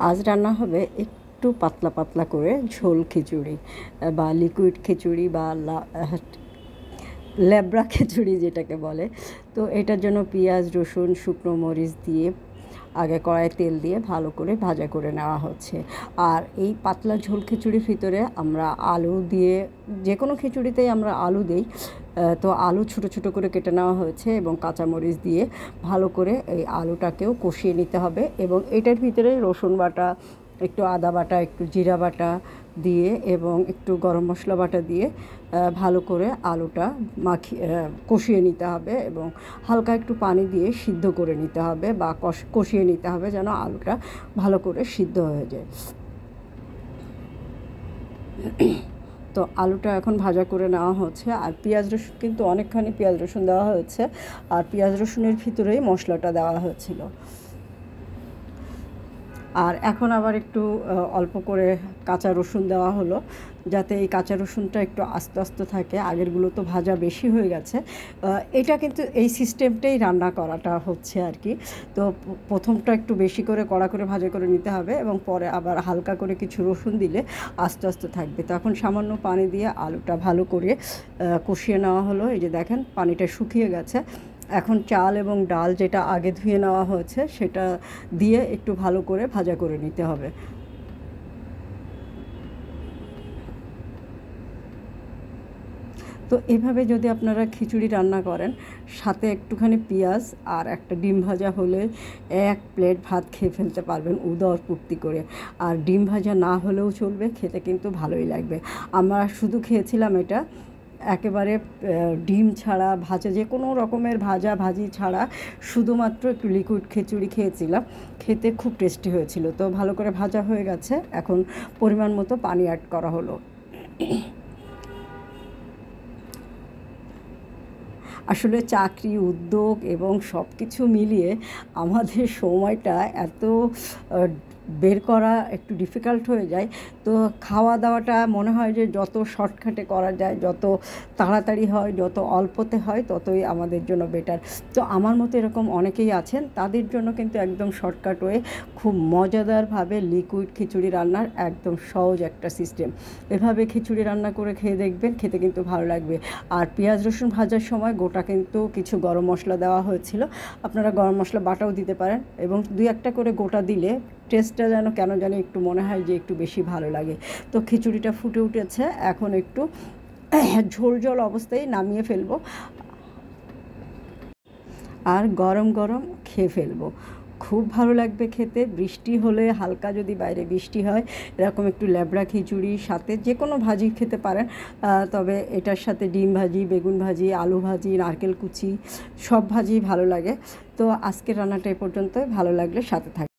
আজ রান্না হবে একটু পাতলা পাতলা করে ঝোল খিচুড়ি বা লিকুইড খিচুড়ি বা ল্যাবড়া খিচুড়ি যেটাকে বলে। তো এটার জন্য পেঁয়াজ রসুন শুকনো মরিচ দিয়ে আগে কড়াইয়ে তেল দিয়ে ভালো করে ভাজা করে নেওয়া হচ্ছে। আর এই পাতলা ঝোল খিচুড়ির ভিতরে আমরা আলু দিয়ে, যে কোনো খিচুড়িতেই আমরা আলু দিই, তো আলু ছোটো ছোটো করে কেটে নেওয়া হয়েছে এবং কাঁচামরিচ দিয়ে ভালো করে এই আলুটাকেও কষিয়ে নিতে হবে। এবং এটার ভিতরে রসুন বাটা, একটু আদা বাটা, একটু জিরা বাটা দিয়ে এবং একটু গরম মশলা বাটা দিয়ে ভালো করে আলুটা কষিয়ে নিতে হবে এবং হালকা একটু পানি দিয়ে সিদ্ধ করে নিতে হবে বা কষিয়ে নিতে হবে যেন আলুটা ভালো করে সিদ্ধ হয়ে যায়। তো আলুটা এখন ভাজা করে নেওয়া হচ্ছে। আর পেঁয়াজ রসুন কিন্তু অনেকখানি পেঁয়াজ রসুন দেওয়া হয়েছে, আর পেঁয়াজ রসুনের ভিতরেই মশলাটা দেওয়া হয়েছিল। আর এখন আবার একটু অল্প করে কাঁচা রসুন দেওয়া হলো, যাতে এই কাঁচা রসুনটা একটু আস্তে আস্তে থাকে। আগেরগুলো তো ভাজা বেশি হয়ে গেছে। এটা কিন্তু এই সিস্টেমটাই রান্না করাটা হচ্ছে আর কি। তো প্রথমটা একটু বেশি করে কড়া করে ভাজা করে নিতে হবে এবং পরে আবার হালকা করে কিছু রসুন দিলে আস্তে আস্তে থাকবে। তখন সামান্য পানি দিয়ে আলুটা ভালো করে কষিয়ে নেওয়া হলো। এই যে দেখেন পানিটা শুকিয়ে গেছে। এখন চাল এবং ডাল যেটা আগে ধুয়ে নেওয়া হয়েছে সেটা দিয়ে একটু ভালো করে ভাজা করে নিতে হবে। তো এভাবে যদি আপনারা খিচুড়ি রান্না করেন, সাথে একটুখানি পেঁয়াজ আর একটা ডিম ভাজা হলে এক প্লেট ভাত খেয়ে ফেলতে পারবেন উদর পূর্তি করে। আর ডিম ভাজা না হলেও চলবে, খেতে কিন্তু ভালোই লাগবে। আমরা শুধু খেয়েছিলাম এটা একেবারে ডিম ছাড়া, ভাজা যে কোনো রকমের ভাজা ভাজি ছাড়া শুধুমাত্র একটু লিকুইড খিচুড়ি খেয়েছিলাম। খেতে খুব টেস্টি হয়েছিল। তো ভালো করে ভাজা হয়ে গেছে, এখন পরিমাণ মতো পানি অ্যাড করা হলো। আসলে চাকরি, উদ্যোগ এবং সব কিছু মিলিয়ে আমাদের সময়টা এত বের করা একটু ডিফিকাল্ট হয়ে যায়। তো খাওয়া দাওয়াটা মনে হয় যে যত শর্টকাটে করা যায়, যত তাড়াতাড়ি হয়, যত অল্পতে হয়, ততই আমাদের জন্য বেটার। তো আমার মতো এরকম অনেকেই আছেন, তাদের জন্য কিন্তু একদম শর্টকাট ওয়ে, খুব মজাদারভাবে লিকুইড খিচুড়ি রান্নার একদম সহজ একটা সিস্টেম। এভাবে খিচুড়ি রান্না করে খেয়ে দেখবেন, খেতে কিন্তু ভালো লাগবে। আর পেঁয়াজ রসুন ভাজার সময় গোটা কিন্তু কিছু গরম মশলা দেওয়া হয়েছিল, আপনারা গরম মশলা বাটাও দিতে পারেন। এবং দুই একটা করে গোটা দিলে টেস্টটা যেন কেন জানি একটু মনে হয় যে একটু বেশি ভালো লাগে। তো খিচুড়িটা ফুটে উঠেছে, এখন একটু ঝোল ঝোল অবস্থায় নামিয়ে ফেলবো আর গরম গরম খেয়ে ফেলবো। খুব ভালো লাগবে খেতে। বৃষ্টি হলে, হালকা যদি বাইরে বৃষ্টি হয়, এরকম একটু ল্যাবড়া খিচুড়ির সাথে যে কোনো ভাজি খেতে পারেন। তবে এটার সাথে ডিম ভাজি, বেগুন ভাজি, আলু ভাজি, নারকেল কুচি, সব ভাজি ভালো লাগে। তো আজকের রান্নাটা এ পর্যন্তই। ভালো লাগলে সাথে থাকবে।